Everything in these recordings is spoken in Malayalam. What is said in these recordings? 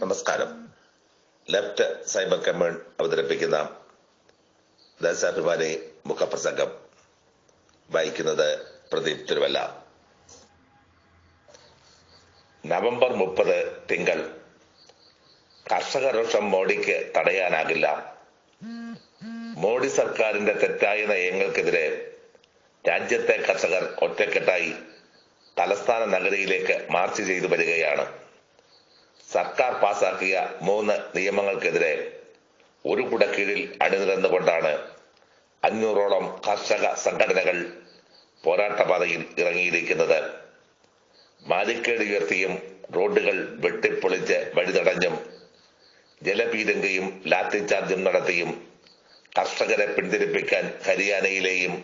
നമസ്കാരം. ലെഫ്റ്റ് സൈബർ കമാൻഡ് അവതരിപ്പിക്കുന്ന ദേശാഭിമാനി മുഖപ്രസംഗം വായിക്കുന്നത് പ്രദീപ് തിരുവല്ല. നവംബർ 30 തിങ്കൾ. കർഷക രോഷം മോഡിക്ക് തടയാനാകില്ല. മോഡി സർക്കാരിന്റെ തെറ്റായ നയങ്ങൾക്കെതിരെ രാജ്യത്തെ കർഷകർ ഒറ്റക്കെട്ടായി തലസ്ഥാന നഗരിയിലേക്ക് മാർച്ച് ചെയ്തു വരികയാണ്. സർക്കാർ പാസാക്കിയ 3 നിയമങ്ങൾക്കെതിരെ ഒരു കുടക്കീഴിൽ അണിനിരന്നുകൊണ്ടാണ് 500ഓളം കർഷക സംഘടനകൾ പോരാട്ടപാതയിൽ ഇറങ്ങിയിരിക്കുന്നത്. ബാരിക്കേഡ് ഉയർത്തിയും റോഡുകൾ വെട്ടിപ്പൊളിച്ച് വഴിതടഞ്ഞും ജലപീരങ്കിയും ലാത്തിചാർജും നടത്തിയും കർഷകരെ പിന്തിരിപ്പിക്കാൻ ഹരിയാനയിലെയും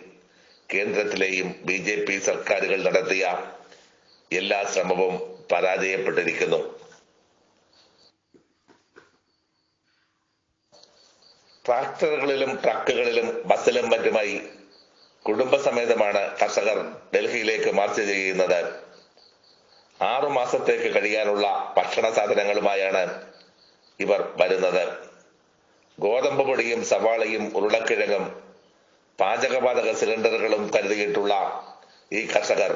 കേന്ദ്രത്തിലെയും BJP സർക്കാരുകൾ നടത്തിയ എല്ലാ ശ്രമവും പരാജയപ്പെട്ടിരിക്കുന്നു. ട്രാക്ടറുകളിലും ട്രക്കുകളിലും ബസ്സിലും മറ്റുമായി കുടുംബസമേതമാണ് കർഷകർ ഡൽഹിയിലേക്ക് മാർച്ച് ചെയ്യുന്നത്. 6 മാസത്തേക്ക് കഴിയാനുള്ള ഭക്ഷണ സാധനങ്ങളുമായാണ് ഇവർ വരുന്നത്. ഗോതമ്പ് പൊടിയും സവാളയും ഉരുളക്കിഴങ്ങും പാചകവാതക സിലിണ്ടറുകളും കരുതിയിട്ടുള്ള ഈ കർഷകർ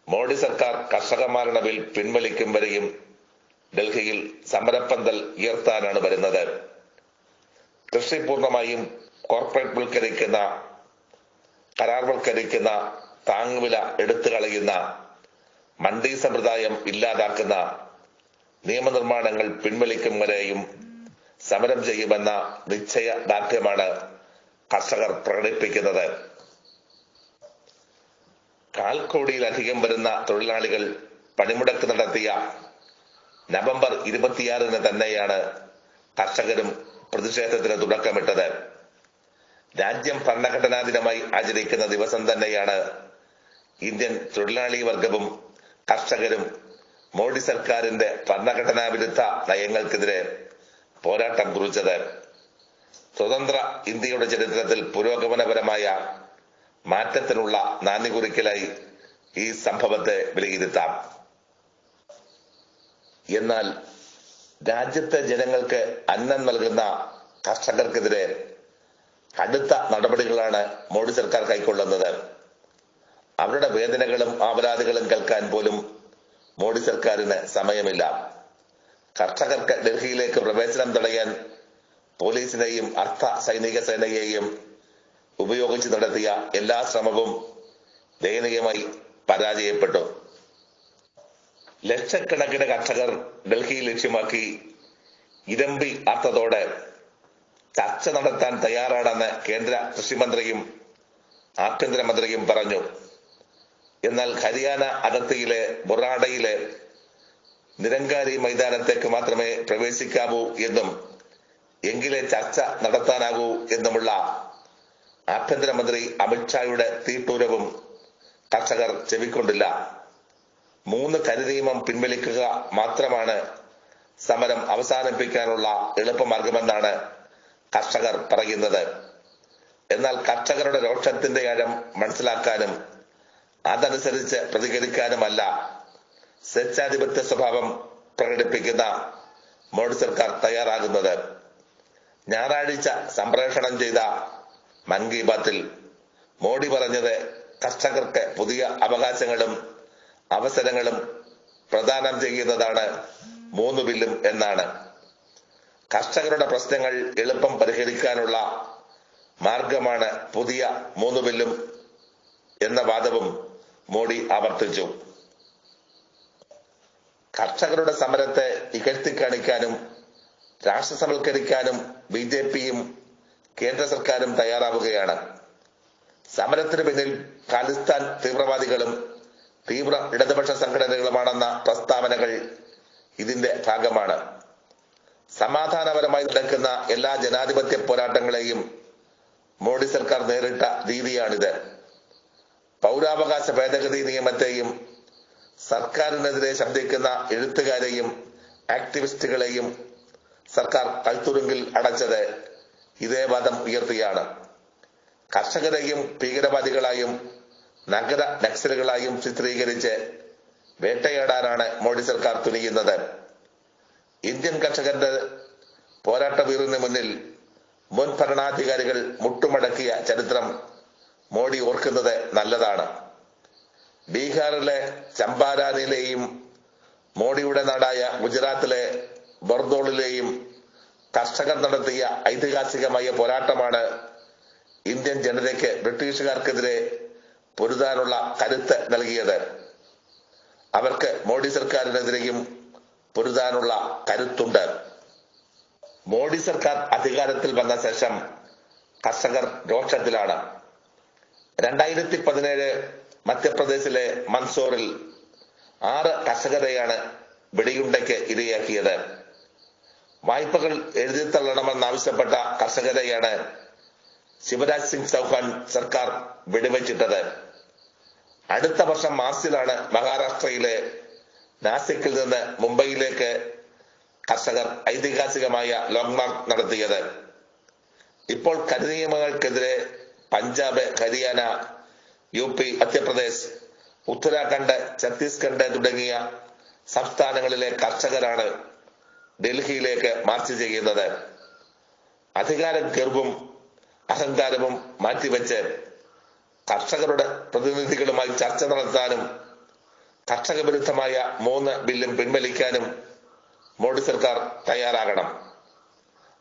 മോഡി സർക്കാർ കർഷകമാരണ ബിൽ പിൻവലിക്കും വരെയും ഡൽഹിയിൽ സമരപ്പന്തൽ ഉയർത്താനാണ് വരുന്നത്. കൃഷി പൂർണ്ണമായും കോർപ്പറേറ്റ്വൽക്കരിക്കുന്ന, കരാർവൽക്കരിക്കുന്ന, താങ്ങുവില എടുത്തു കളയുന്ന, മണ്ഡി സമ്പ്രദായം ഇല്ലാതാക്കുന്ന നിയമനിർമ്മാണങ്ങൾ പിൻവലിക്കും വരെയും സമരം ചെയ്യുമെന്ന നിശ്ചയദാർഢ്യമാണ് കർഷകർ പ്രകടിപ്പിക്കുന്നത്. 1/4 കോടിയിലധികം വരുന്ന തൊഴിലാളികൾ പണിമുടക്ക് നടത്തിയ നവംബർ 26 തന്നെയാണ് കർഷകരും പ്രതിഷേധത്തിന് തുടക്കമിട്ടത്. രാജ്യം ഭരണഘടനാ ദിനമായി ആചരിക്കുന്ന ദിവസം തന്നെയാണ് ഇന്ത്യൻ തൊഴിലാളി വർഗവും കർഷകരും മോഡി സർക്കാരിന്റെ ഭരണഘടനാ വിരുദ്ധ നയങ്ങൾക്കെതിരെ പോരാട്ടം കുറിച്ചത്. സ്വതന്ത്ര ഇന്ത്യയുടെ ചരിത്രത്തിൽ പുരോഗമനപരമായ മാറ്റത്തിനുള്ള നാന്ദികുറിക്കലായി ഈ സംഭവത്തെ വിലയിരുത്താം. എന്നാൽ രാജ്യത്തെ ജനങ്ങൾക്ക് അന്നം നൽകുന്ന കർഷകർക്കെതിരെ കടുത്ത നടപടികളാണ് മോഡി സർക്കാർ കൈക്കൊള്ളുന്നത്. അവരുടെ വേദനകളും ആപരാധികളും കേൾക്കാൻ പോലും മോഡി സർക്കാരിന് സമയമില്ല. കർഷകർക്ക് ഡൽഹിയിലേക്ക് പ്രവേശനം തടയാൻ പോലീസിനെയും അർദ്ധ സൈനിക സേനയെയും ഉപയോഗിച്ച് നടത്തിയ എല്ലാ ശ്രമവും ദയനീയമായി പരാജയപ്പെട്ടു. ലക്ഷക്കണക്കിന് കർഷകർ ഡൽഹി ലക്ഷ്യമാക്കി ഇരമ്പി അർത്ഥത്തോടെ ചർച്ച നടത്താൻ തയ്യാറാണെന്ന് കേന്ദ്ര കൃഷിമന്ത്രിയും ആഭ്യന്തരമന്ത്രിയും പറഞ്ഞു. എന്നാൽ ഹരിയാന അതിർത്തിയിലെ ബൊറാഡയിലെ നിരങ്കാരി മൈതാനത്തേക്ക് മാത്രമേ പ്രവേശിക്കാവൂ എന്നും എങ്കിലേ ചർച്ച നടത്താനാകൂ എന്നുമുള്ള ആഭ്യന്തരമന്ത്രി അമിത്ഷായുടെ തീട്ടൂരവും കർഷകർ ചെവിക്കൊണ്ടില്ല. 3 കരിനിയമം പിൻവലിക്കുക മാത്രമാണ് സമരം അവസാനിപ്പിക്കാനുള്ള എളുപ്പമാർഗമെന്നാണ് കർഷകർ പറയുന്നത്. എന്നാൽ കർഷകരുടെ രോഷത്തിന്റെ ആഴം മനസ്സിലാക്കാനും അതനുസരിച്ച് പ്രതികരിക്കാനുമല്ല സ്വേച്ഛാധിപത്യ സ്വഭാവം പ്രകടിപ്പിക്കുന്ന മോഡി സർക്കാർ തയ്യാറാകുന്നത്. ഞായറാഴ്ച സംപ്രേഷണം ചെയ്ത മൻ കി ബാത്തിൽ മോഡി പറഞ്ഞത് കർഷകർക്ക് പുതിയ അവകാശങ്ങളും അവസരങ്ങളും പ്രദാനം ചെയ്യുന്നതാണ് 3 ബില്ലും എന്നാണ്. കർഷകരുടെ പ്രശ്നങ്ങൾ എളുപ്പം പരിഹരിക്കാനുള്ള മാർഗമാണ് പുതിയ 3 ബില്ലും എന്ന വാദവും മോഡി ആവർത്തിച്ചു. കർഷകരുടെ സമരത്തെ ഇകഴ്ത്തിക്കാണിക്കാനും രാഷ്ട്രസവൽക്കരിക്കാനും BJPയും കേന്ദ്ര സർക്കാരും തയ്യാറാവുകയാണ്. സമരത്തിന് പിന്നിൽ ഖാലിസ്ഥാൻ തീവ്രവാദികളും തീവ്ര ഇടതുപക്ഷ സംഘടനകളുമാണെന്ന പ്രസ്താവനകൾ ഇതിന്റെ ഭാഗമാണ്. സമാധാനപരമായി നടക്കുന്ന എല്ലാ ജനാധിപത്യ പോരാട്ടങ്ങളെയും മോഡി സർക്കാർ നേരിട്ട രീതിയാണിത്. പൗരാവകാശ ഭേദഗതി നിയമത്തെയും സർക്കാരിനെതിരെ ശബ്ദിക്കുന്ന എഴുത്തുകാരെയും ആക്ടിവിസ്റ്റുകളെയും സർക്കാർ കൽത്തുറുങ്കിൽ അടച്ചത് ഇതേ വാദം ഉയർത്തിയാണ്. കർഷകരെയും ഭീകരവാദികളായും നഗര നക്സലുകളായും ചിത്രീകരിച്ച് വേട്ടയാടാനാണ് മോഡി സർക്കാർ തുനിയുന്നത്. ഇന്ത്യൻ കർഷകരുടെ പോരാട്ട വീറിന് മുന്നിൽ മുൻ ഭരണാധികാരികൾ മുട്ടുമടക്കിയ ചരിത്രം മോഡി ഓർക്കുന്നത് നല്ലതാണ്. ബീഹാറിലെ ചമ്പാരനിലെയും മോഡിയുടെ നാടായ ഗുജറാത്തിലെ ബർദോളിലെയും കർഷകർ നടത്തിയ ഐതിഹാസികമായ പോരാട്ടമാണ് ഇന്ത്യൻ ജനതയ്ക്ക് ബ്രിട്ടീഷുകാർക്കെതിരെ പൊരുതാനുള്ള കരുത്ത് നൽകിയത്. അവർക്ക് മോഡി സർക്കാരിനെതിരെയും പൊരുതാനുള്ള കരുത്തുണ്ട്. മോഡി സർക്കാർ അധികാരത്തിൽ വന്ന ശേഷം കർഷകർ രോഷത്തിലാണ്. 2017 മധ്യപ്രദേശിലെ മൻസോറിൽ 6 കർഷകരെയാണ് വെടിയുണ്ടയ്ക്ക് ഇരയാക്കിയത്. വായ്പകൾ എഴുതിത്തള്ളണമെന്നാവശ്യപ്പെട്ട കർഷകരെയാണ് ശിവരാജ് സിംഗ് ചൗഹാൻ സർക്കാർ വെടിവെച്ചിട്ടത്. അടുത്ത വർഷം മാർച്ചിലാണ് മഹാരാഷ്ട്രയിലെ നാസിക്കിൽ നിന്ന് മുംബൈയിലേക്ക് കർഷകർ ഐതിഹാസികമായ ലോങ് മാർച്ച് നടത്തിയത്. ഇപ്പോൾ കരിനിയമങ്ങൾക്കെതിരെ പഞ്ചാബ്, ഹരിയാന, UP, മധ്യപ്രദേശ്, ഉത്തരാഖണ്ഡ്, ഛത്തീസ്ഗഡ് തുടങ്ങിയ സംസ്ഥാനങ്ങളിലെ കർഷകരാണ് ഡൽഹിയിലേക്ക് മാർച്ച് ചെയ്യുന്നത്. അധികാര ഗർവും അഹങ്കാരവും മാറ്റിവെച്ച് കർഷകരുടെ പ്രതിനിധികളുമായി ചർച്ച നടത്താനും കർഷക വിരുദ്ധമായ 3 ബില്ലും പിൻവലിക്കാനും മോഡി സർക്കാർ തയ്യാറാകണം.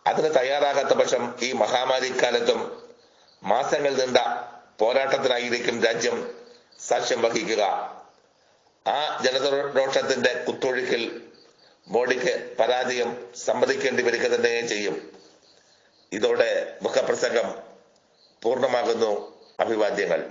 അതിന് തയ്യാറാകാത്ത പക്ഷം ഈ മഹാമാരിക്കാലത്തും മാസങ്ങൾ നീണ്ട പോരാട്ടത്തിനായിരിക്കും രാജ്യം സാക്ഷ്യം വഹിക്കുക. ആ ജനരോഷത്തിന്റെ കുത്തൊഴുക്കിൽ മോഡിക്ക് പരാജയം സമ്മതിക്കേണ്ടി വരിക തന്നെ ചെയ്യും. ഇതോടെ മുഖപ്രസംഗം പൂർണ്ണമാകുന്നു. അഭിവാദ്യങ്ങൾ.